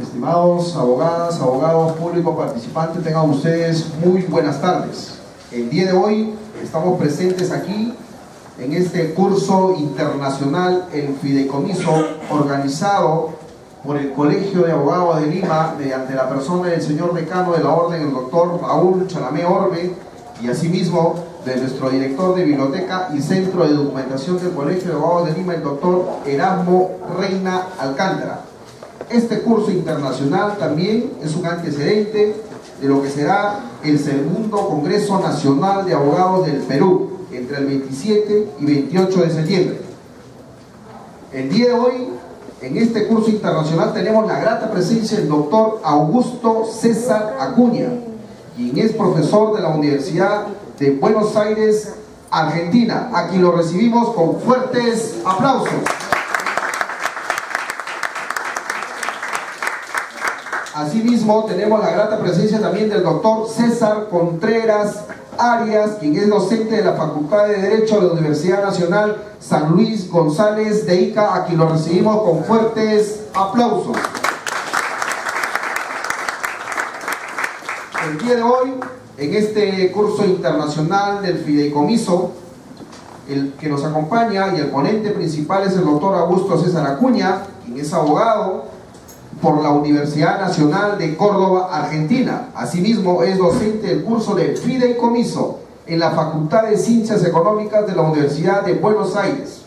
Estimados abogadas, abogados, público participante, tengan ustedes muy buenas tardes. El día de hoy estamos presentes aquí en este curso internacional, el fideicomiso, organizado por el Colegio de Abogados de Lima, mediante la persona del señor decano de la orden, el doctor Raúl Chalamé Orbe, y asimismo de nuestro director de Biblioteca y Centro de Documentación del Colegio de Abogados de Lima, el doctor Erasmo Reina Alcántara. Este curso internacional también es un antecedente de lo que será el segundo Congreso Nacional de Abogados del Perú, entre el 27 y 28 de septiembre. El día de hoy, en este curso internacional, tenemos la grata presencia del doctor Augusto César Acuña, quien es profesor de la Universidad de Buenos Aires, Argentina. Aquí lo recibimos con fuertes aplausos. Asimismo, tenemos la grata presencia también del doctor César Contreras Arias, quien es docente de la Facultad de Derecho de la Universidad Nacional San Luis González de Ica. Aquí lo recibimos con fuertes aplausos. El día de hoy, en este curso internacional del fideicomiso, el que nos acompaña y el ponente principal es el doctor Augusto César Acuña, quien es abogado por la Universidad Nacional de Córdoba, Argentina. Asimismo, es docente del curso de fideicomiso en la Facultad de Ciencias Económicas de la Universidad de Buenos Aires.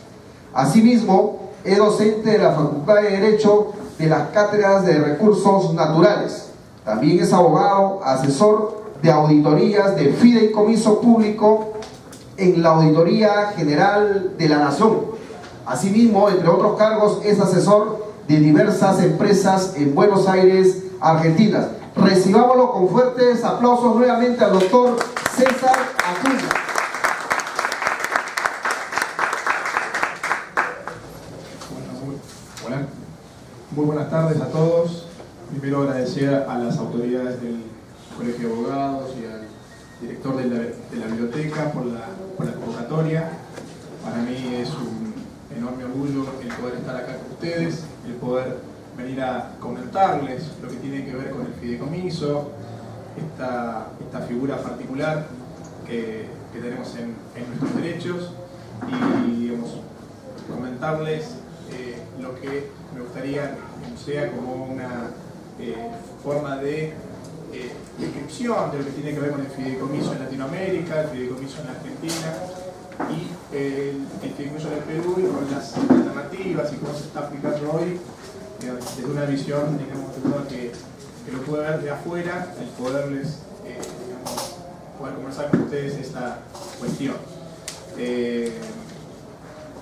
Asimismo, es docente de la Facultad de Derecho de las Cátedras de Recursos Naturales. También es abogado, asesor de auditorías de fideicomiso público en la Auditoría General de la Nación. Asimismo, entre otros cargos, es asesor de diversas empresas en Buenos Aires, Argentina. Recibámoslo con fuertes aplausos nuevamente al doctor César Acuña. Muy buenas tardes a todos. Primero agradecer a las autoridades del Colegio de Abogados y al director de la biblioteca por la convocatoria. Para mí es un enorme orgullo el poder estar acá con ustedes, el poder venir a comentarles lo que tiene que ver con el fideicomiso, esta figura particular que tenemos en nuestros derechos, y digamos, comentarles lo que me gustaría que sea como una forma de descripción de lo que tiene que ver con el fideicomiso en Latinoamérica, el fideicomiso en Argentina y el fideicomiso en el Perú, y con las alternativas y cómo se está aplicando hoy desde una visión, digamos, de uno que lo puede ver de afuera, el poderles digamos, poder conversar con ustedes esta cuestión.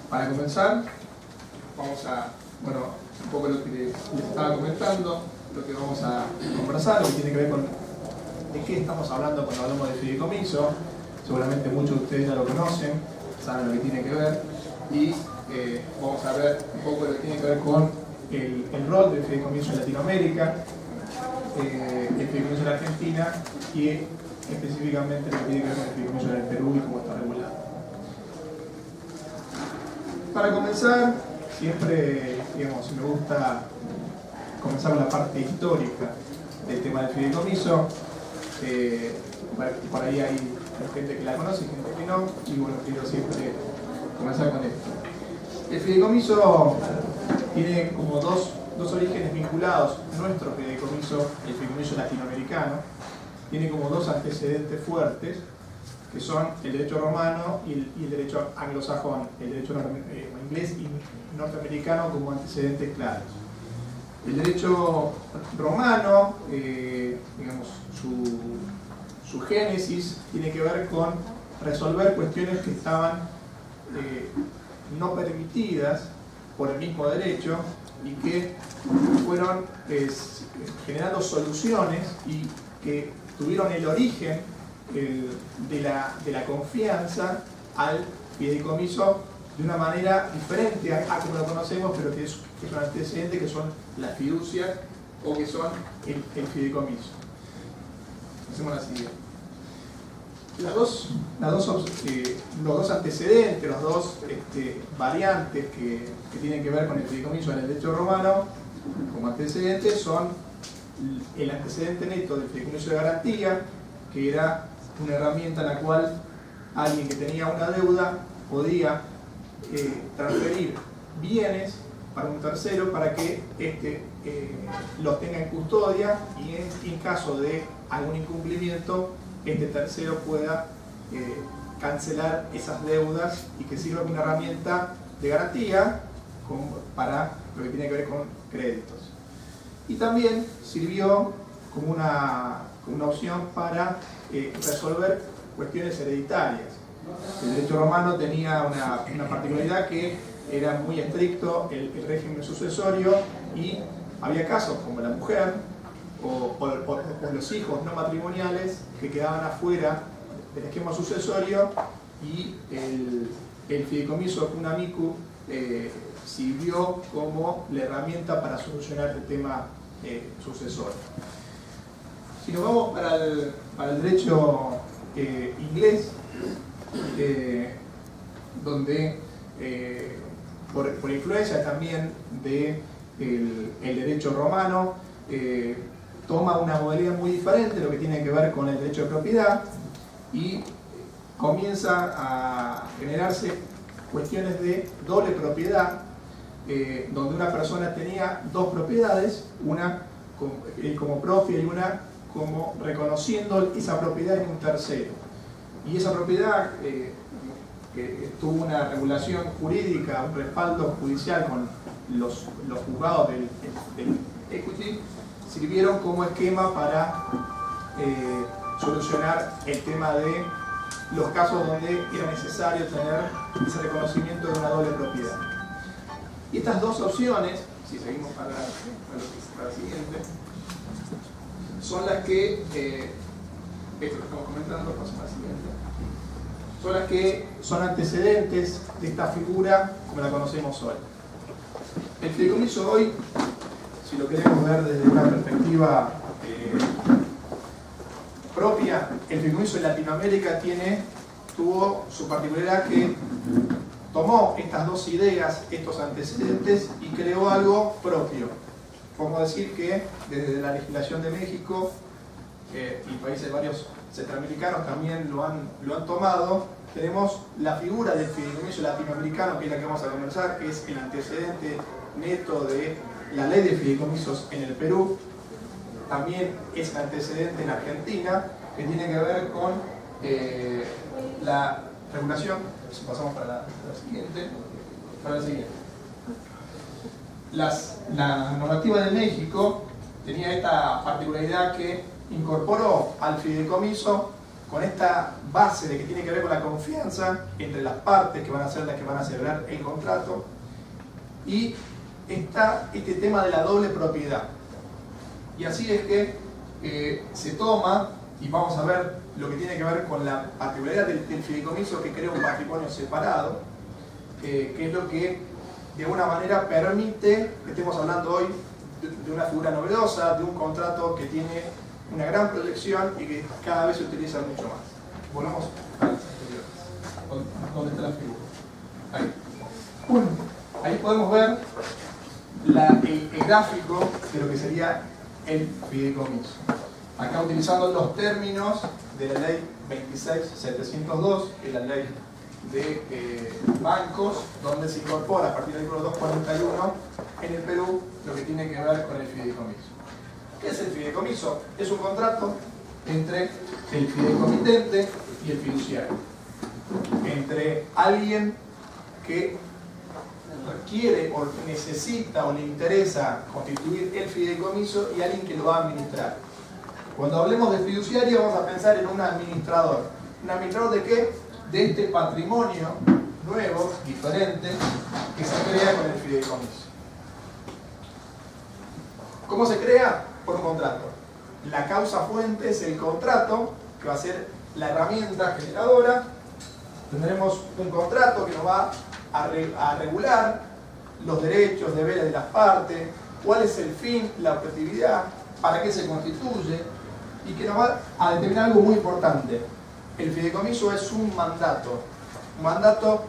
Para comenzar, vamos a, bueno, un poco lo que les estaba comentando, lo que vamos a conversar, lo que tiene que ver con de qué estamos hablando cuando hablamos de fideicomiso. Seguramente muchos de ustedes ya lo conocen, saben lo que tiene que ver, y vamos a ver un poco lo que tiene que ver con el rol del fideicomiso en Latinoamérica, el fideicomiso en Argentina y específicamente lo que tiene que ver con el fideicomiso en el Perú y cómo está regulado. Para comenzar, siempre me gusta comenzar con la parte histórica del tema del fideicomiso. Por ahí hay gente que la conoce y gente que no, y bueno, quiero siempre comenzar con esto. El fideicomiso tiene como dos orígenes vinculados. Nuestro fideicomiso, el fideicomiso latinoamericano, tiene como dos antecedentes fuertes, que son el derecho romano y el derecho anglosajón, el derecho inglés y norteamericano como antecedentes claros. El derecho romano, digamos, su génesis tiene que ver con resolver cuestiones que estaban no permitidas por el mismo derecho y que fueron generando soluciones y que tuvieron el origen de la confianza al fideicomiso de una manera diferente a como lo conocemos, pero que es un antecedente, que son las fiducias o que son el fideicomiso. Hacemos la siguiente. Los dos antecedentes, las dos variantes que tienen que ver con el fideicomiso en el derecho romano como antecedentes son el antecedente neto del fideicomiso de garantía, que era una herramienta en la cual alguien que tenía una deuda podía transferir bienes para un tercero para que los tenga en custodia y en caso de algún incumplimiento este tercero pueda cancelar esas deudas y que sirva como una herramienta de garantía para lo que tiene que ver con créditos. Y también sirvió como una opción para resolver cuestiones hereditarias. El derecho romano tenía una particularidad, que era muy estricto el régimen sucesorio, y había casos como la mujer o los hijos no matrimoniales que quedaban afuera del esquema sucesorio, y el fideicomiso Cunamicu sirvió como la herramienta para solucionar el tema sucesorio. Si nos vamos para el derecho inglés, donde por influencia también del derecho romano, toma una modalidad muy diferente, lo que tiene que ver con el derecho de propiedad, y comienza a generarse cuestiones de doble propiedad, donde una persona tenía dos propiedades, una como propia y una como reconociendo esa propiedad en un tercero. Y esa propiedad que tuvo una regulación jurídica, un respaldo judicial con los juzgados del equity, sirvieron como esquema para solucionar el tema de los casos donde era necesario tener ese reconocimiento de una doble propiedad. Y estas dos opciones, si seguimos para la siguiente, son las que, esto lo estamos comentando, pasamos a la siguiente, son las que son antecedentes de esta figura como la conocemos hoy. El fideicomiso hoy, si lo queremos ver desde una perspectiva propia, el fideicomiso en Latinoamérica tuvo su particularidad, que tomó estas dos ideas, estos antecedentes, y creó algo propio. Podemos decir que desde la legislación de México y países varios centroamericanos también lo han tomado. Tenemos la figura del fideicomiso latinoamericano, que es la que vamos a conversar, que es el antecedente neto de la ley de fideicomisos en el Perú. También es el antecedente en Argentina, que tiene que ver con la regulación. Si pasamos para la siguiente. La normativa de México tenía esta particularidad, que incorporó al fideicomiso con esta base de que tiene que ver con la confianza entre las partes que van a ser las que van a celebrar el contrato, y está este tema de la doble propiedad. Y así es que se toma, y vamos a ver lo que tiene que ver con la particularidad del fideicomiso que crea un patrimonio separado, que es lo que de alguna manera permite que estemos hablando hoy de una figura novedosa, de un contrato que tiene una gran proyección y que cada vez se utiliza mucho más. Volvamos a las anteriores. ¿Dónde está la figura? Ahí. Bueno, ahí podemos ver el gráfico de lo que sería el fideicomiso. Acá utilizando los términos de la ley 26.702, que es la ley de bancos, donde se incorpora a partir del artículo 241 en el Perú lo que tiene que ver con el fideicomiso. ¿Qué es el fideicomiso? Es un contrato entre el fideicomitente y el fiduciario, entre alguien que requiere o necesita o le interesa constituir el fideicomiso y alguien que lo va a administrar. Cuando hablemos de fiduciario vamos a pensar en un administrador. ¿Un administrador de qué? De este patrimonio nuevo, diferente, que se crea con el fideicomiso. ¿Cómo se crea? Por un contrato. La causa fuente es el contrato, que va a ser la herramienta generadora. Tendremos un contrato que nos va a regular los derechos, deberes de las partes, cuál es el fin, la objetividad, para qué se constituye, y que nos va a determinar algo muy importante. El fideicomiso es un mandato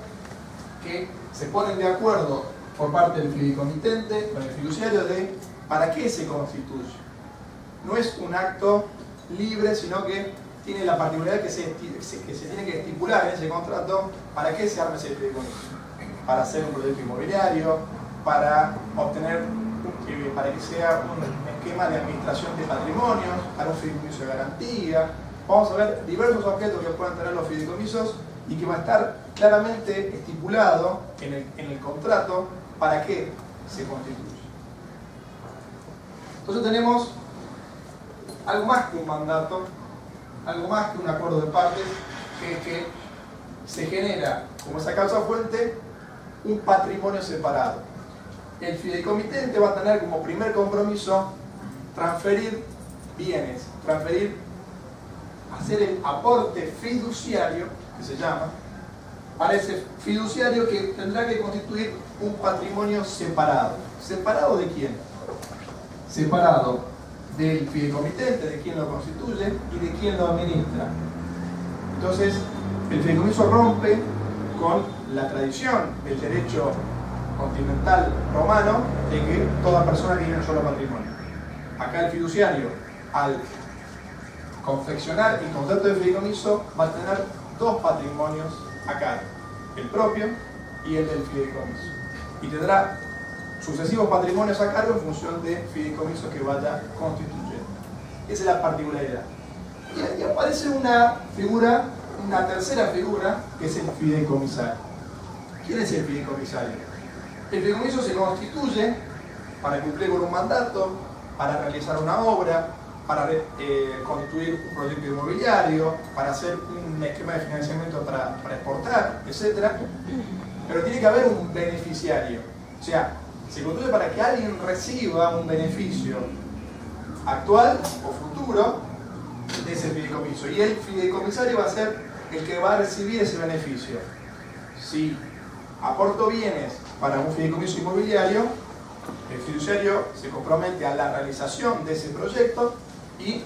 que se ponen de acuerdo por parte del fideicomitente con el fiduciario de para qué se constituye. No es un acto libre, sino que tiene la particularidad que se tiene que estipular en ese contrato para qué se arma ese fideicomiso. Para hacer un proyecto inmobiliario, para obtener, para que sea un esquema de administración de patrimonios, para un fideicomiso de garantía. Vamos a ver diversos objetos que puedan tener los fideicomisos y que va a estar claramente estipulado en el contrato para qué se constituye. Entonces tenemos algo más que un mandato, algo más que un acuerdo de partes, que es que se genera como esa causa fuente un patrimonio separado. El fideicomitente va a tener como primer compromiso transferir bienes, hacer el aporte fiduciario, que se llama, para ese fiduciario que tendrá que constituir un patrimonio separado. ¿Separado de quién? Separado del fideicomitente, de quien lo constituye y de quien lo administra. Entonces, el fideicomiso rompe con la tradición del derecho continental romano de que toda persona tiene un solo patrimonio. Acá el fiduciario, al confeccionar el contrato de fideicomiso, va a tener dos patrimonios a cargo, el propio y el del fideicomiso. Y tendrá sucesivos patrimonios a cargo en función de fideicomisos que vaya constituyendo. Esa es la particularidad. Y aparece una tercera figura, que es el fideicomisario. ¿Quién es el fideicomisario? El fideicomiso se constituye para cumplir con un mandato, para realizar una obra, para constituir un proyecto inmobiliario, para hacer un esquema de financiamiento para exportar, etc. Pero tiene que haber un beneficiario. O sea, se constituye para que alguien reciba un beneficio actual o futuro de ese fideicomiso. Y el fideicomisario va a ser el que va a recibir ese beneficio. Si aporto bienes para un fideicomiso inmobiliario, el fiduciario se compromete a la realización de ese proyecto y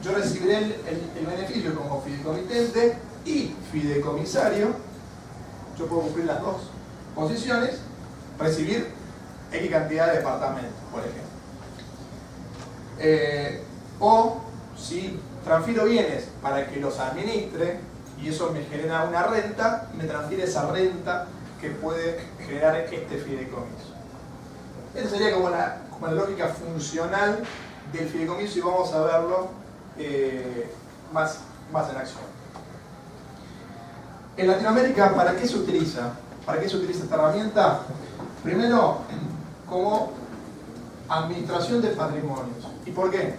yo recibiré el beneficio como fideicomitente y fideicomisario. Yo puedo cumplir las dos posiciones, recibir X cantidad de departamentos, por ejemplo. O si transfiero bienes para que los administre y eso me genera una renta, me transfiere esa renta que puede generar este fideicomiso. Esa sería como la lógica funcional del fideicomiso y vamos a verlo más en acción. En Latinoamérica, ¿para qué se utiliza? ¿Para qué se utiliza esta herramienta? Primero, como administración de patrimonios. ¿Y por qué?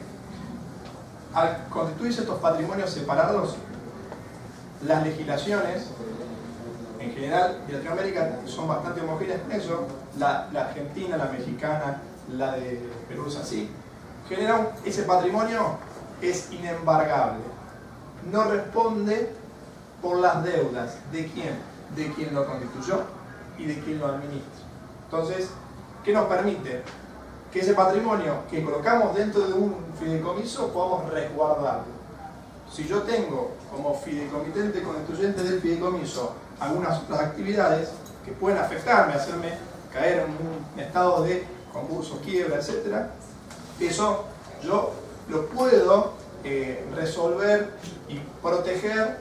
Al constituirse estos patrimonios separados, las legislaciones en general de Latinoamérica son bastante homogéneas con eso, la argentina, la mexicana, la de Perú es así, ese patrimonio es inembargable, no responde por las deudas de quién, de quien lo constituyó y de quien lo administra. Entonces, ¿qué nos permite? Que ese patrimonio que colocamos dentro de un fideicomiso podamos resguardarlo. Si yo tengo como fideicomitente constituyente del fideicomiso algunas otras actividades que pueden afectarme, hacerme caer en un estado de concurso, quiebra, etc., eso yo lo puedo resolver y proteger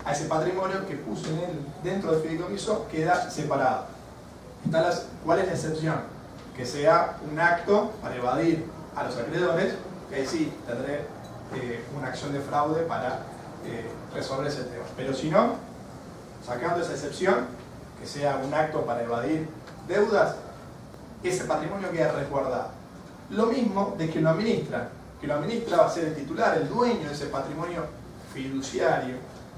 a ese patrimonio que puse dentro del fideicomiso, queda separado. ¿Cuál es la excepción? Que sea un acto para evadir a los acreedores, que ahí sí tendré una acción de fraude para resolver ese tema. Pero si no, sacando esa excepción, que sea un acto para evadir deudas, ese patrimonio queda resguardado. Lo mismo de quien lo administra. Quien lo administra va a ser el titular, el dueño de ese patrimonio fiduciario.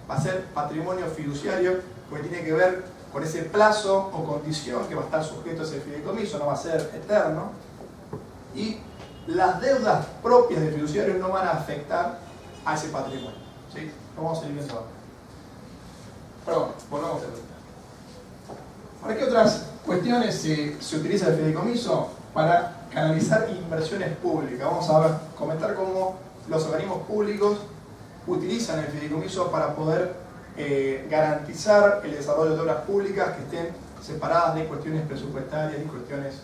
Va a ser patrimonio fiduciario porque tiene que ver con ese plazo o condición que va a estar sujeto a ese fideicomiso, no va a ser eterno. Y las deudas propias del fiduciario no van a afectar a ese patrimonio. ¿Sí? Lo vamos a ir viendo ahora. Perdón, volvamos a preguntar. ¿Para qué otras cuestiones se utiliza el fideicomiso? Para canalizar inversiones públicas. Vamos a comentar cómo los organismos públicos utilizan el fideicomiso para poder garantizar el desarrollo de obras públicas que estén separadas de cuestiones presupuestarias y cuestiones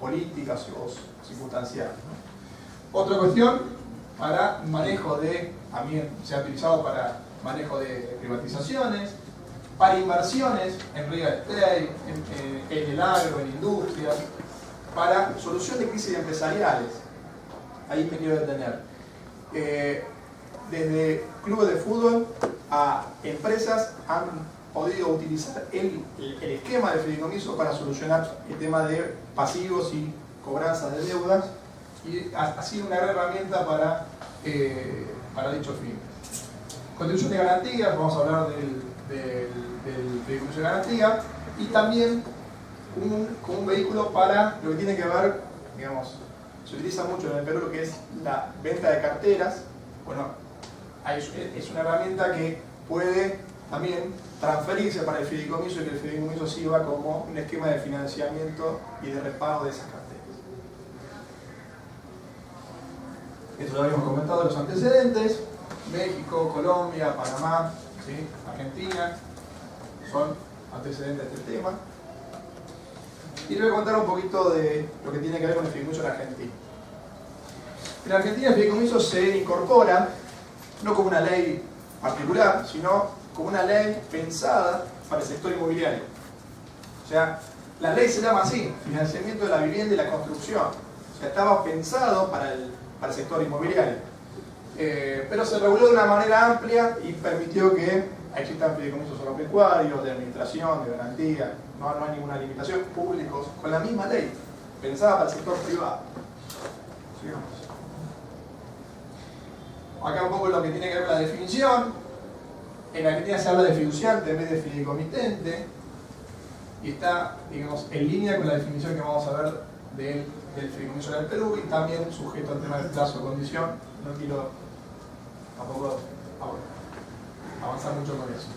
políticas o circunstanciales, ¿no? Otra cuestión, para manejo también se ha utilizado para manejo de privatizaciones, para inversiones en real estate, en el agro, en industrias, para solución de crisis empresariales. Ahí me quiero detener. Desde clubes de fútbol a empresas han podido utilizar el esquema de fideicomiso para solucionar el tema de pasivos y cobranzas de deudas, y ha sido una gran herramienta para dicho fin. Contribución de garantías, vamos a hablar del fideicomiso de garantía, y también como un vehículo para lo que tiene que ver, digamos, se utiliza mucho en el Perú lo que es la venta de carteras. Bueno, es una herramienta que puede también transferirse para el fideicomiso y que el fideicomiso sirva como un esquema de financiamiento y de repago de esas carteras. Esto lo habíamos comentado en los antecedentes. México, Colombia, Panamá, ¿sí? Argentina son antecedentes de este tema. Y les voy a contar un poquito de lo que tiene que ver con el fideicomiso en Argentina. En Argentina el fideicomiso se incorpora no como una ley particular, sino como una ley pensada para el sector inmobiliario. O sea, la ley se llama así, financiamiento de la vivienda y la construcción. O sea, estaba pensado para el sector inmobiliario. Pero se reguló de una manera amplia y permitió que existan fideicomisos agropecuarios, de administración, de garantía, no hay ninguna limitación, públicos, con la misma ley, pensada para el sector privado. Sigamos. Acá un poco lo que tiene que ver con la definición. En Argentina se habla de fiduciante en vez de fideicomitente, y está, digamos, en línea con la definición que vamos a ver del fideicomiso del Perú, y también sujeto al tema del plazo o condición. No quiero tampoco avanzar mucho con eso.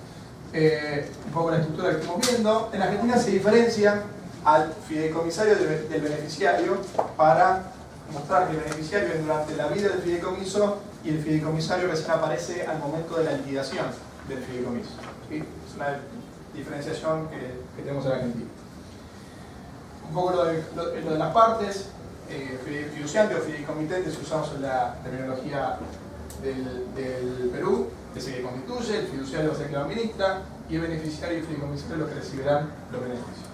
Un poco la estructura que estamos viendo. En Argentina se diferencia al fideicomisario del beneficiario para mostrar que el beneficiario es durante la vida del fideicomiso y el fideicomisario recién aparece al momento de la liquidación del fideicomiso. ¿Sí? Es una diferenciación que tenemos en Argentina. Un poco lo de las partes, fiduciante o fideicomitente, si usamos en la terminología del Perú, es el que constituye, el fiduciario es el que lo administra, y el beneficiario y el fideicomisario los que recibirán los beneficios.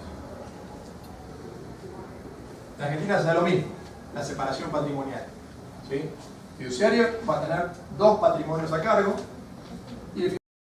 En Argentina se da lo mismo, la separación patrimonial. ¿Sí? El fiduciario va a tener dos patrimonios a cargo,